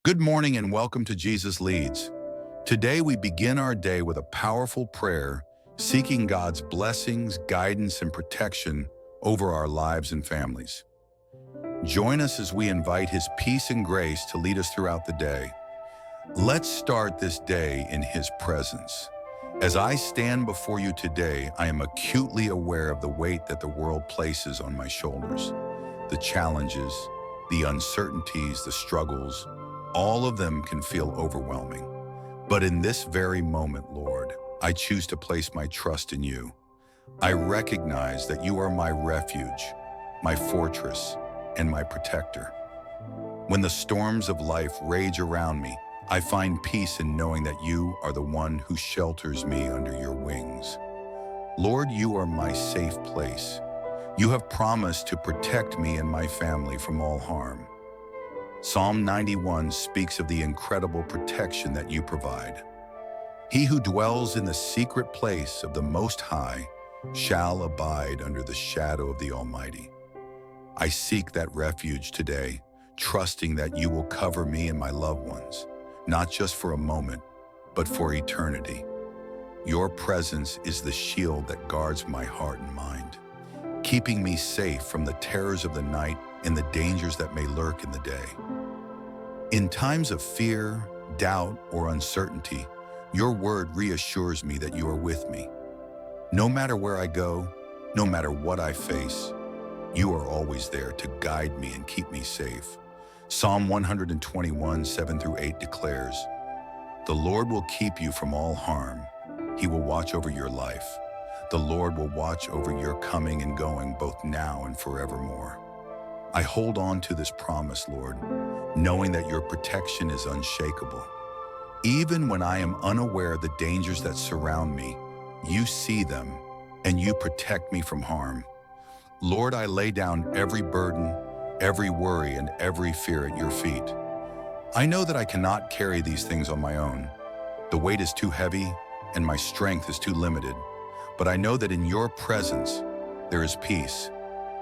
Good morning and welcome to Jesus Leads. Today we begin our day with a powerful prayer, seeking God's blessings, guidance, and protection over our lives and families. Join us as we invite His peace and grace to lead us throughout the day. Let's start this day in His presence. As I stand before you today, I am acutely aware of the weight that the world places on my shoulders. The challenges, the uncertainties, the struggles, all of them can feel overwhelming. But in this very moment, Lord, I choose to place my trust in you. I recognize that you are my refuge, my fortress, and my protector. When the storms of life rage around me, I find peace in knowing that you are the one who shelters me under your wings. Lord, you are my safe place. You have promised to protect me and my family from all harm. Psalm 91 speaks of the incredible protection that you provide. He who dwells in the secret place of the Most High shall abide under the shadow of the Almighty. I seek that refuge today, trusting that you will cover me and my loved ones, not just for a moment, but for eternity. Your presence is the shield that guards my heart and mind, keeping me safe from the terrors of the night and the dangers that may lurk in the day. In times of fear, doubt, or uncertainty, your word reassures me that you are with me. No matter where I go, no matter what I face, you are always there to guide me and keep me safe. Psalm 121, 7-8 declares, "The Lord will keep you from all harm. He will watch over your life. The Lord will watch over your coming and going both now and forevermore." I hold on to this promise, Lord, knowing that your protection is unshakable. Even when I am unaware of the dangers that surround me, you see them and you protect me from harm. Lord, I lay down every burden, every worry, and every fear at your feet. I know that I cannot carry these things on my own. The weight is too heavy and my strength is too limited, but I know that in your presence there is peace.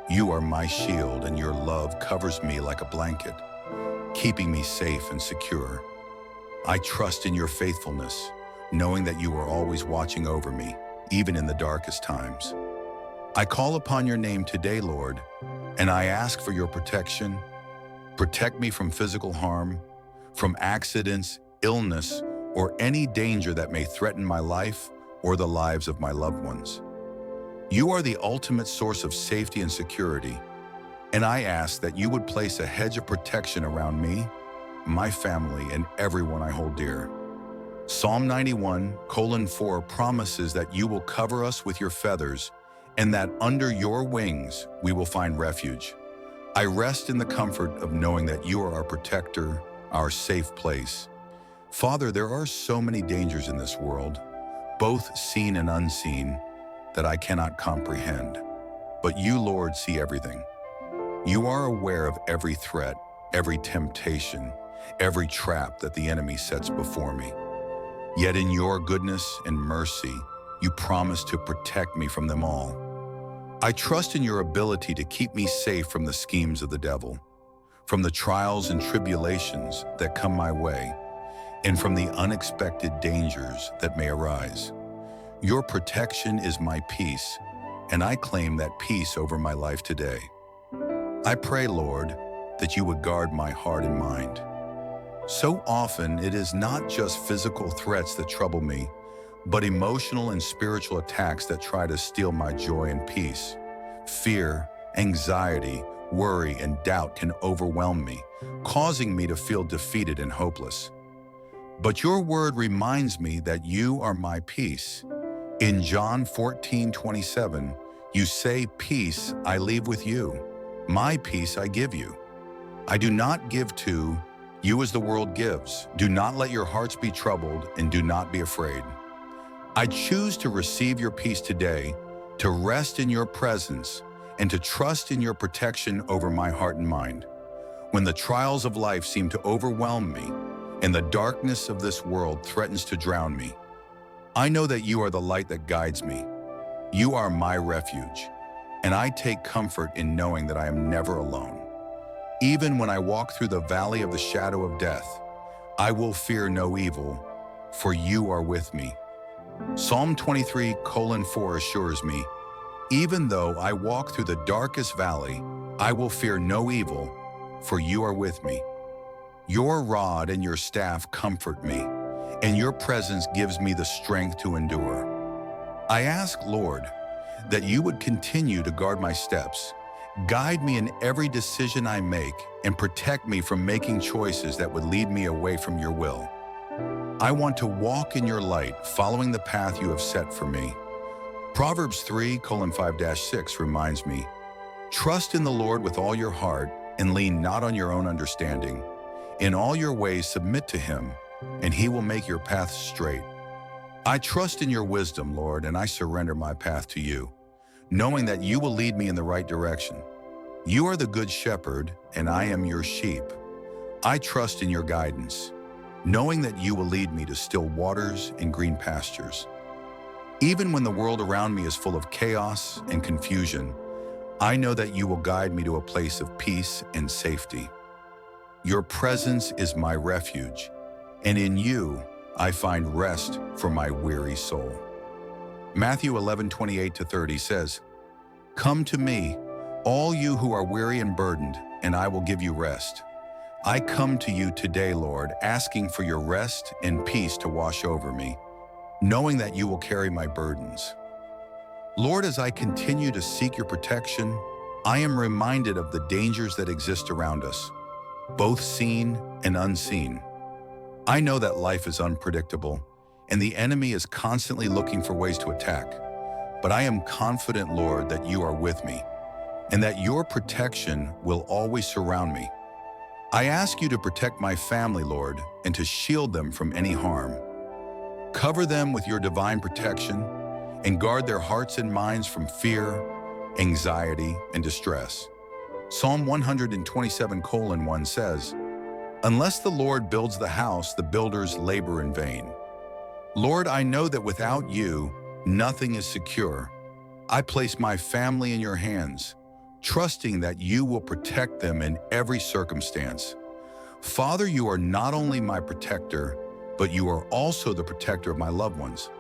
You are my shield and your love covers me like a blanket, keeping me safe and secure. I trust in your faithfulness, knowing that you are always watching over me, even in the darkest times. I call upon your name today, Lord, and I ask for your protection. Protect me from physical harm, from accidents, illness, or any danger that may threaten my life or the lives of my loved ones. You are the ultimate source of safety and security, and I ask that you would place a hedge of protection around me, my family, and everyone I hold dear. Psalm 91:4 promises that you will cover us with your feathers and that under your wings we will find refuge. I rest in the comfort of knowing that you are our protector, our safe place. Father, there are so many dangers in this world, both seen and unseen, that I cannot comprehend. But you, Lord, see everything. You are aware of every threat, every temptation, every trap that the enemy sets before me. Yet in your goodness and mercy, you promise to protect me from them all. I trust in your ability to keep me safe from the schemes of the devil, from the trials and tribulations that come my way, and from the unexpected dangers that may arise. Your protection is my peace, and I claim that peace over my life today. I pray, Lord, that you would guard my heart and mind. So often, it is not just physical threats that trouble me, but emotional and spiritual attacks that try to steal my joy and peace. Fear, anxiety, worry, and doubt can overwhelm me, causing me to feel defeated and hopeless. But your word reminds me that you are my peace. In John 14:27, you say, "Peace I leave with you. My peace I give you. I do not give to you as the world gives. Do not let your hearts be troubled and do not be afraid." I choose to receive your peace today, to rest in your presence, and to trust in your protection over my heart and mind. When the trials of life seem to overwhelm me and the darkness of this world threatens to drown me, I know that you are the light that guides me. You are my refuge, and I take comfort in knowing that I am never alone. Even when I walk through the valley of the shadow of death, I will fear no evil, for you are with me. Psalm 23:4 assures me, even though I walk through the darkest valley, I will fear no evil, for you are with me. Your rod and your staff comfort me, and your presence gives me the strength to endure. I ask, Lord, that you would continue to guard my steps, guide me in every decision I make, and protect me from making choices that would lead me away from your will. I want to walk in your light, following the path you have set for me. Proverbs 3:5-6 reminds me, trust in the Lord with all your heart and lean not on your own understanding. In all your ways submit to him, and he will make your paths straight. I trust in your wisdom, Lord, and I surrender my path to you, knowing that you will lead me in the right direction. You are the good shepherd, and I am your sheep. I trust in your guidance, knowing that you will lead me to still waters and green pastures. Even when the world around me is full of chaos and confusion, I know that you will guide me to a place of peace and safety. Your presence is my refuge, and in you I find rest for my weary soul. Matthew 11:28-30 says, come to me, all you who are weary and burdened, and I will give you rest. I come to you today, Lord, asking for your rest and peace to wash over me, knowing that you will carry my burdens. Lord, as I continue to seek your protection, I am reminded of the dangers that exist around us, both seen and unseen. I know that life is unpredictable, and the enemy is constantly looking for ways to attack. But I am confident, Lord, that you are with me, and that your protection will always surround me. I ask you to protect my family, Lord, and to shield them from any harm. Cover them with your divine protection, and guard their hearts and minds from fear, anxiety, and distress. Psalm 127:1 says, unless the Lord builds the house, the builders labor in vain. Lord, I know that without you, nothing is secure. I place my family in your hands, trusting that you will protect them in every circumstance. Father, you are not only my protector, but you are also the protector of my loved ones.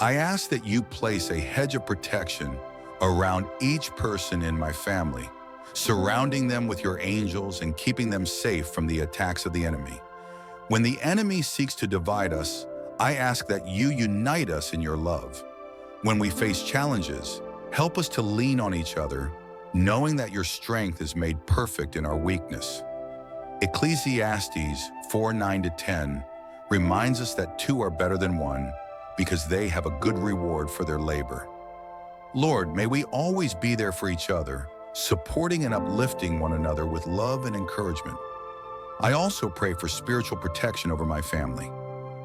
I ask that you place a hedge of protection around each person in my family, surrounding them with your angels and keeping them safe from the attacks of the enemy. When the enemy seeks to divide us, I ask that you unite us in your love. When we face challenges, help us to lean on each other, knowing that your strength is made perfect in our weakness. Ecclesiastes 4:9-10 reminds us that two are better than one because they have a good reward for their labor. Lord, may we always be there for each other, supporting and uplifting one another with love and encouragement. I also pray for spiritual protection over my family.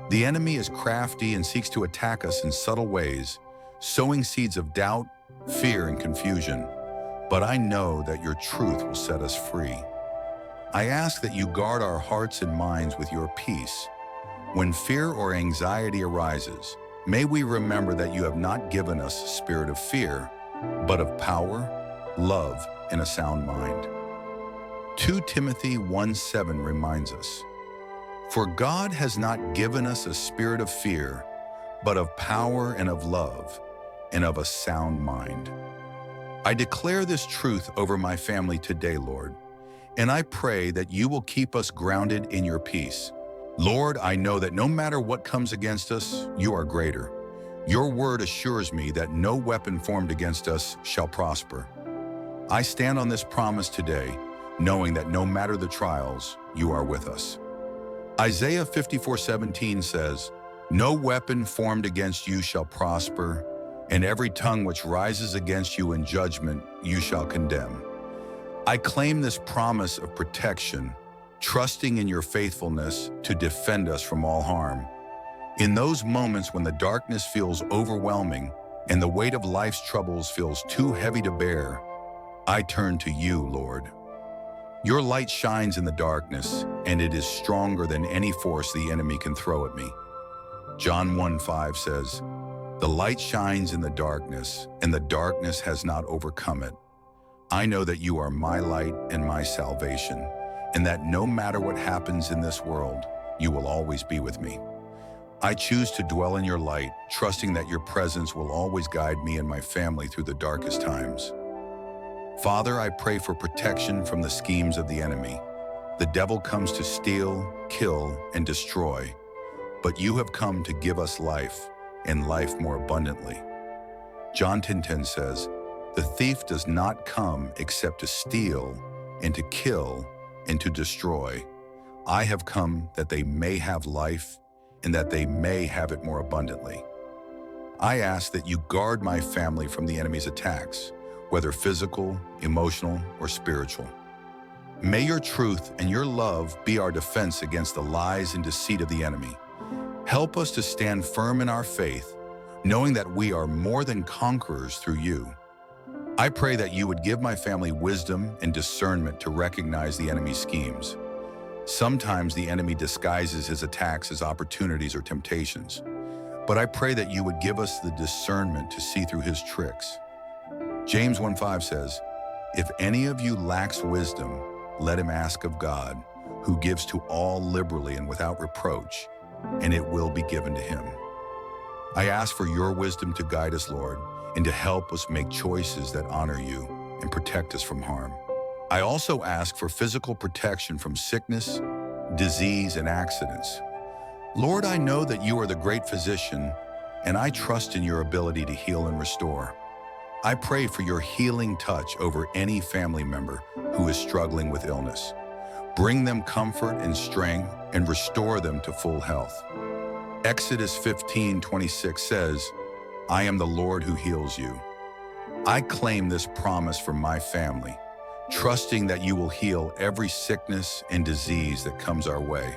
The enemy is crafty and seeks to attack us in subtle ways, sowing seeds of doubt, fear, and confusion. But I know that your truth will set us free. I ask that you guard our hearts and minds with your peace. When fear or anxiety arises, may we remember that you have not given us a spirit of fear, but of power, love, and a sound mind. 2 Timothy 1:7 reminds us, for God has not given us a spirit of fear, but of power and of love, and of a sound mind. I declare this truth over my family today, Lord, and I pray that you will keep us grounded in your peace. Lord, I know that no matter what comes against us, you are greater. Your word assures me that no weapon formed against us shall prosper. I stand on this promise today, knowing that no matter the trials, you are with us. Isaiah 54:17 says, no weapon formed against you shall prosper, and every tongue which rises against you in judgment you shall condemn. I claim this promise of protection, trusting in your faithfulness to defend us from all harm. In those moments when the darkness feels overwhelming and the weight of life's troubles feels too heavy to bear, I turn to you, Lord. Your light shines in the darkness, and it is stronger than any force the enemy can throw at me. John 1:5 says, the light shines in the darkness, and the darkness has not overcome it. I know that you are my light and my salvation, and that no matter what happens in this world, you will always be with me. I choose to dwell in your light, trusting that your presence will always guide me and my family through the darkest times. Father, I pray for protection from the schemes of the enemy. The devil comes to steal, kill, and destroy, but you have come to give us life, and life more abundantly. John 10:10 says, "The thief does not come except to steal, and to kill, and to destroy. I have come that they may have life, and that they may have it more abundantly." I ask that you guard my family from the enemy's attacks, whether physical, emotional, or spiritual. May your truth and your love be our defense against the lies and deceit of the enemy. Help us to stand firm in our faith, knowing that we are more than conquerors through you. I pray that you would give my family wisdom and discernment to recognize the enemy's schemes. Sometimes the enemy disguises his attacks as opportunities or temptations, but I pray that you would give us the discernment to see through his tricks. James 1:5 says, "If any of you lacks wisdom, let him ask of God, who gives to all liberally and without reproach, and it will be given to him." I ask for your wisdom to guide us, Lord, and to help us make choices that honor you and protect us from harm. I also ask for physical protection from sickness, disease, and accidents. Lord, I know that you are the great physician, and I trust in your ability to heal and restore. I pray for your healing touch over any family member who is struggling with illness. Bring them comfort and strength and restore them to full health. Exodus 15:26 says, "I am the Lord who heals you." I claim this promise for my family, trusting that you will heal every sickness and disease that comes our way.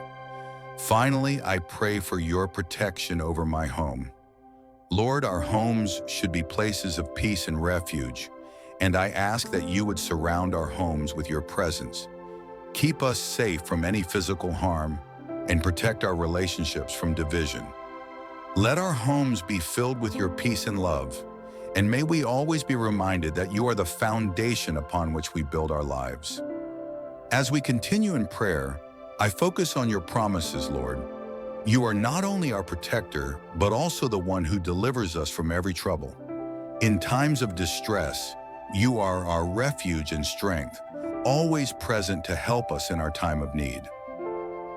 Finally, I pray for your protection over my home. Lord, our homes should be places of peace and refuge, and I ask that you would surround our homes with your presence. Keep us safe from any physical harm and protect our relationships from division. Let our homes be filled with your peace and love, and may we always be reminded that you are the foundation upon which we build our lives. As we continue in prayer, I focus on your promises, Lord. You are not only our protector, but also the one who delivers us from every trouble. In times of distress, you are our refuge and strength, always present to help us in our time of need.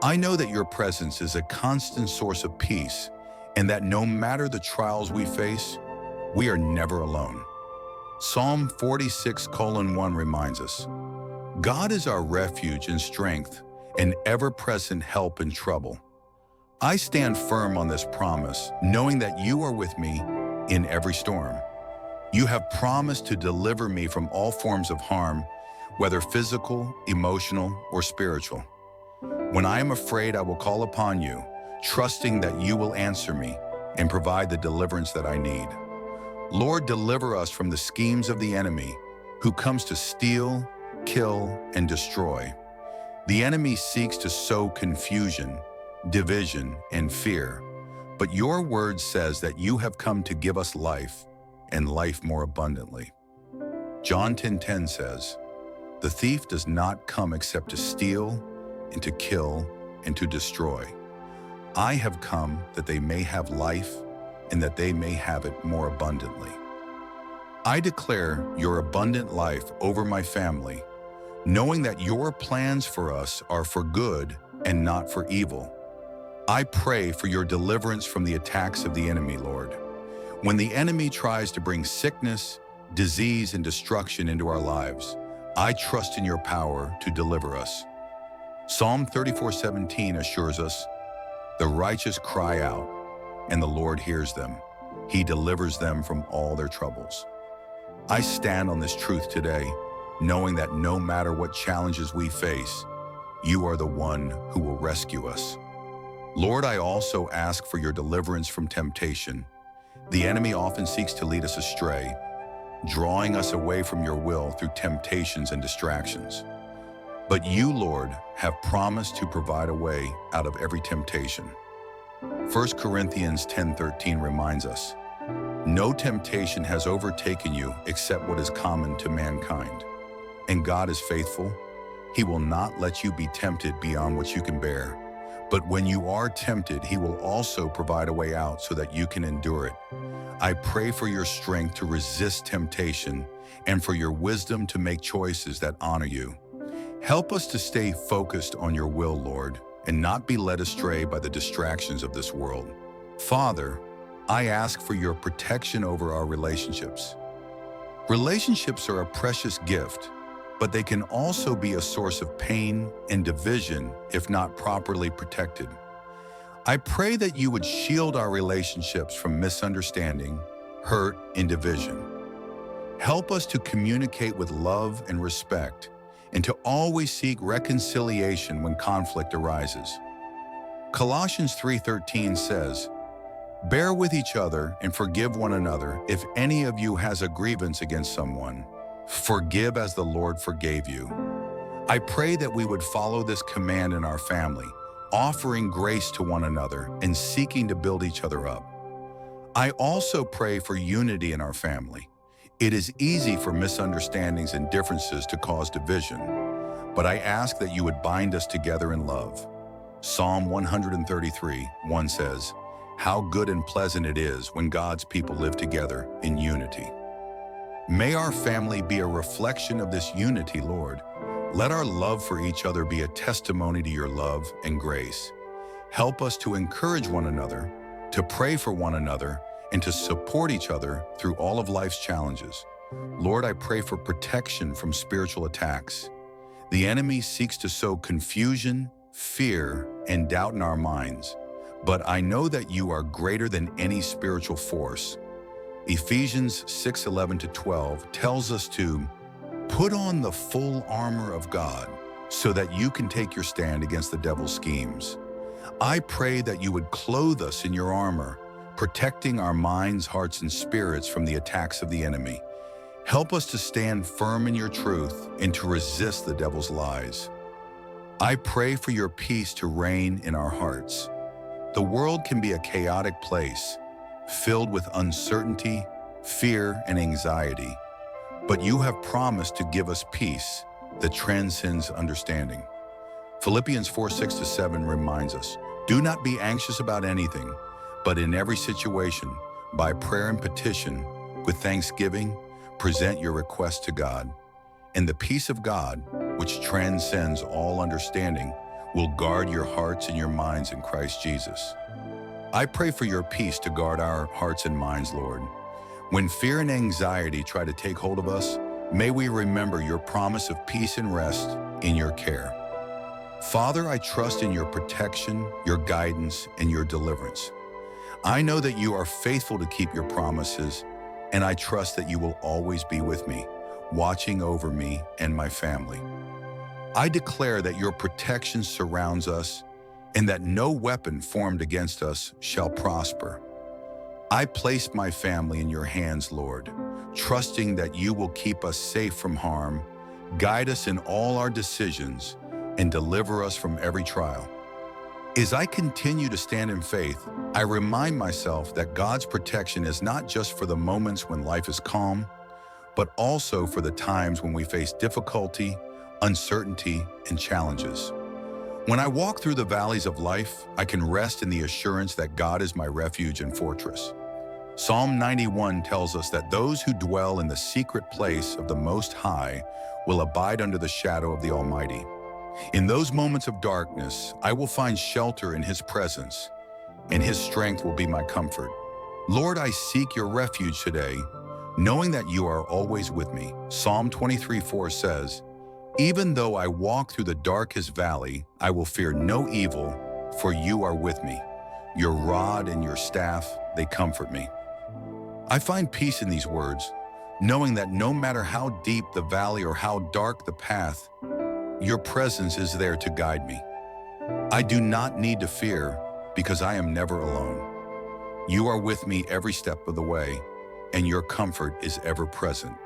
I know that your presence is a constant source of peace, and that no matter the trials we face, we are never alone. Psalm 46:1 reminds us, "God is our refuge and strength, an ever-present help in trouble." I stand firm on this promise, knowing that you are with me in every storm. You have promised to deliver me from all forms of harm, whether physical, emotional, or spiritual. When I am afraid, I will call upon you, trusting that you will answer me and provide the deliverance that I need. Lord, deliver us from the schemes of the enemy, who comes to steal, kill, and destroy. The enemy seeks to sow confusion, division, and fear, but your word says that you have come to give us life, and life more abundantly. John 10:10 says, "The thief does not come except to steal, and to kill, and to destroy. I have come that they may have life, and that they may have it more abundantly." I declare your abundant life over my family, knowing that your plans for us are for good and not for evil. I pray for your deliverance from the attacks of the enemy, Lord. When the enemy tries to bring sickness, disease, and destruction into our lives, I trust in your power to deliver us. Psalm 34:17 assures us, "The righteous cry out, and the Lord hears them. He delivers them from all their troubles." I stand on this truth today, knowing that no matter what challenges we face, you are the one who will rescue us. Lord, I also ask for your deliverance from temptation. The enemy often seeks to lead us astray, drawing us away from your will through temptations and distractions. But you, Lord, have promised to provide a way out of every temptation. 1 Corinthians 10:13 reminds us, "No temptation has overtaken you except what is common to mankind. And God is faithful. He will not let you be tempted beyond what you can bear. But when you are tempted, he will also provide a way out so that you can endure it. I pray for your strength to resist temptation and for your wisdom to make choices that honor you. Help us to stay focused on your will, Lord, and not be led astray by the distractions of this world. Father, I ask for your protection over our relationships. Relationships are a precious gift, but they can also be a source of pain and division if not properly protected. I pray that you would shield our relationships from misunderstanding, hurt, and division. Help us to communicate with love and respect, and to always seek reconciliation when conflict arises. Colossians 3:13 says, "Bear with each other and forgive one another if any of you has a grievance against someone. Forgive as the Lord forgave you." I pray that we would follow this command in our family, offering grace to one another and seeking to build each other up. I also pray for unity in our family. It is easy for misunderstandings and differences to cause division, but I ask that you would bind us together in love. Psalm 133:1 says, "How good and pleasant it is when God's people live together in unity." May our family be a reflection of this unity, Lord. Let our love for each other be a testimony to your love and grace. Help us to encourage one another, to pray for one another, and to support each other through all of life's challenges. Lord, I pray for protection from spiritual attacks. The enemy seeks to sow confusion, fear, and doubt in our minds, but I know that you are greater than any spiritual force. Ephesians 6:11-12 tells us to put on the full armor of God so that you can take your stand against the devil's schemes. I pray that you would clothe us in your armor, protecting our minds, hearts, and spirits from the attacks of the enemy. Help us to stand firm in your truth and to resist the devil's lies. I pray for your peace to reign in our hearts. The world can be a chaotic place, filled with uncertainty, fear, and anxiety. But you have promised to give us peace that transcends understanding. Philippians 4:6-7 reminds us, "Do not be anxious about anything, but in every situation, by prayer and petition, with thanksgiving, present your requests to God. And the peace of God, which transcends all understanding, will guard your hearts and your minds in Christ Jesus." I pray for your peace to guard our hearts and minds, Lord. When fear and anxiety try to take hold of us, may we remember your promise of peace and rest in your care. Father, I trust in your protection, your guidance, and your deliverance. I know that you are faithful to keep your promises, and I trust that you will always be with me, watching over me and my family. I declare that your protection surrounds us and that no weapon formed against us shall prosper. I place my family in your hands, Lord, trusting that you will keep us safe from harm, guide us in all our decisions, and deliver us from every trial. As I continue to stand in faith, I remind myself that God's protection is not just for the moments when life is calm, but also for the times when we face difficulty, uncertainty, and challenges. When I walk through the valleys of life, I can rest in the assurance that God is my refuge and fortress. Psalm 91 tells us that those who dwell in the secret place of the Most High will abide under the shadow of the Almighty. In those moments of darkness, I will find shelter in His presence, and His strength will be my comfort. Lord, I seek your refuge today, knowing that you are always with me. Psalm 23:4 says, "Even though I walk through the darkest valley, I will fear no evil, for you are with me. Your rod and your staff, they comfort me." I find peace in these words, knowing that no matter how deep the valley or how dark the path, your presence is there to guide me. I do not need to fear because I am never alone. You are with me every step of the way, and your comfort is ever present.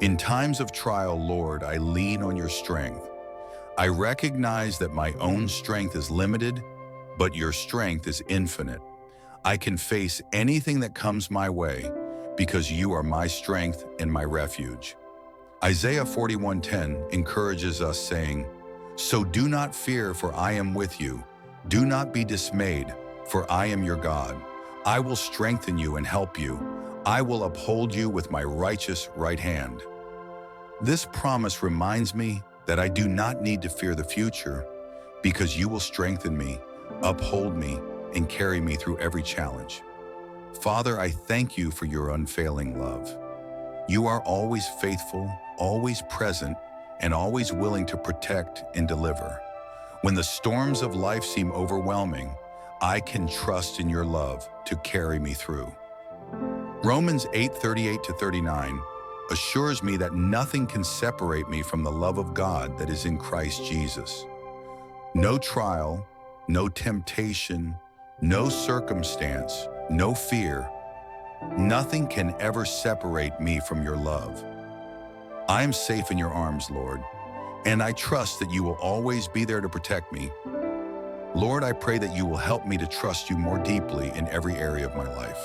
In times of trial, Lord, I lean on your strength. I recognize that my own strength is limited, but your strength is infinite. I can face anything that comes my way because you are my strength and my refuge. Isaiah 41:10 encourages us, saying, "So do not fear, for I am with you. Do not be dismayed, for I am your God. I will strengthen you and help you. I will uphold you with my righteous right hand. This promise reminds me that I do not need to fear the future because you will strengthen me, uphold me, and carry me through every challenge. Father, I thank you for your unfailing love. You are always faithful, always present, and always willing to protect and deliver. When the storms of life seem overwhelming, I can trust in your love to carry me through. Romans 8:38-39 assures me that nothing can separate me from the love of God that is in Christ Jesus. No trial, no temptation, no circumstance, no fear, nothing can ever separate me from your love. I am safe in your arms, Lord, and I trust that you will always be there to protect me. Lord, I pray that you will help me to trust you more deeply in every area of my life.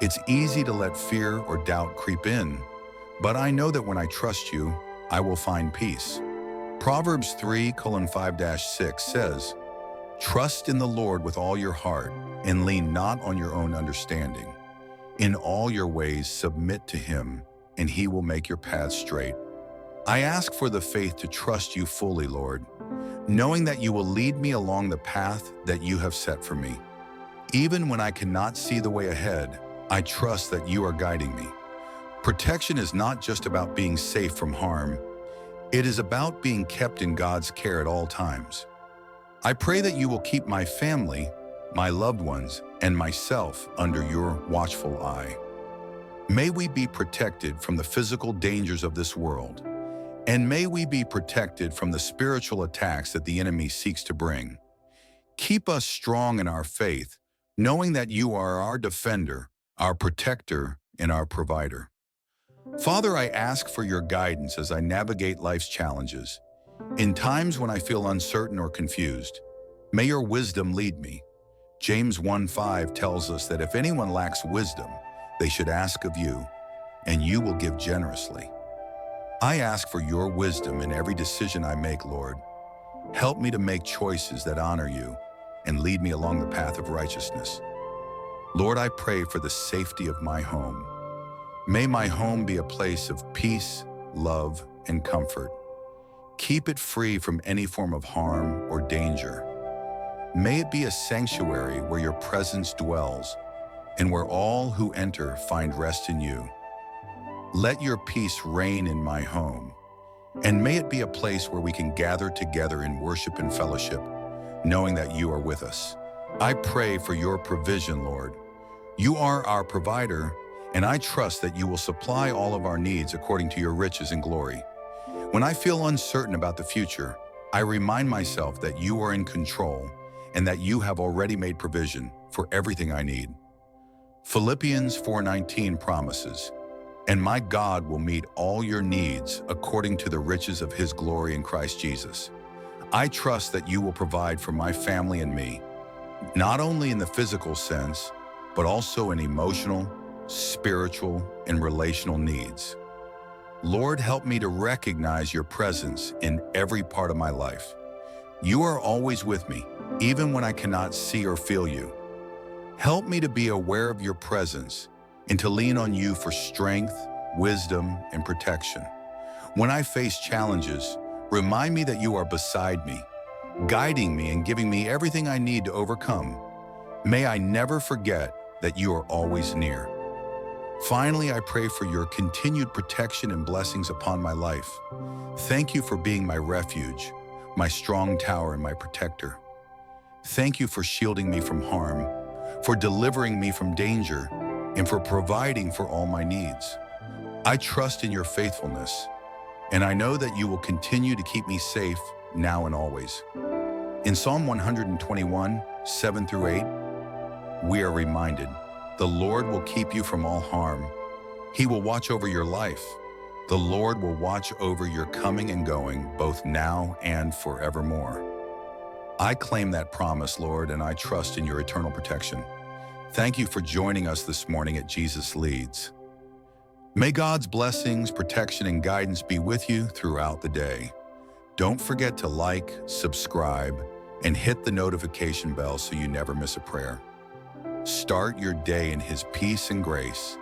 It's easy to let fear or doubt creep in, but I know that when I trust you, I will find peace. Proverbs 3:5-6 says, "Trust in the Lord with all your heart and lean not on your own understanding. In all your ways submit to him, and he will make your paths straight." I ask for the faith to trust you fully, Lord, knowing that you will lead me along the path that you have set for me. Even when I cannot see the way ahead, I trust that you are guiding me. Protection is not just about being safe from harm. It is about being kept in God's care at all times. I pray that you will keep my family, my loved ones, and myself under your watchful eye. May we be protected from the physical dangers of this world, and may we be protected from the spiritual attacks that the enemy seeks to bring. Keep us strong in our faith, knowing that you are our defender, our protector, and our provider. Father, I ask for your guidance as I navigate life's challenges. In times when I feel uncertain or confused, may your wisdom lead me. James 1:5 tells us that if anyone lacks wisdom, they should ask of you, and you will give generously. I ask for your wisdom in every decision I make, Lord. Help me to make choices that honor you and lead me along the path of righteousness. Lord, I pray for the safety of my home. May my home be a place of peace, love, and comfort. Keep it free from any form of harm or danger. May it be a sanctuary where your presence dwells and where all who enter find rest in you. Let your peace reign in my home, and may it be a place where we can gather together in worship and fellowship, knowing that you are with us. I pray for your provision, Lord. You are our provider, and I trust that you will supply all of our needs according to your riches and glory. When I feel uncertain about the future, I remind myself that you are in control and that you have already made provision for everything I need. Philippians 4:19 promises, "And my God will meet all your needs according to the riches of his glory in Christ Jesus." I trust that you will provide for my family and me, not only in the physical sense, but also in emotional, spiritual, and relational needs. Lord, help me to recognize your presence in every part of my life. You are always with me, even when I cannot see or feel you. Help me to be aware of your presence and to lean on you for strength, wisdom, and protection. When I face challenges, remind me that you are beside me, guiding me and giving me everything I need to overcome. May I never forget that you are always near. Finally, I pray for your continued protection and blessings upon my life. Thank you for being my refuge, my strong tower, and my protector. Thank you for shielding me from harm, for delivering me from danger, and for providing for all my needs. I trust in your faithfulness, and I know that you will continue to keep me safe now and always. In Psalm 121, 7-8, we are reminded, "The Lord will keep you from all harm. He will watch over your life. The Lord will watch over your coming and going, both now and forevermore." I claim that promise, Lord, and I trust in your eternal protection. Thank you for joining us this morning at Jesus Leads. May God's blessings, protection, and guidance be with you throughout the day. Don't forget to like, subscribe, and hit the notification bell so you never miss a prayer. Start your day in His peace and grace,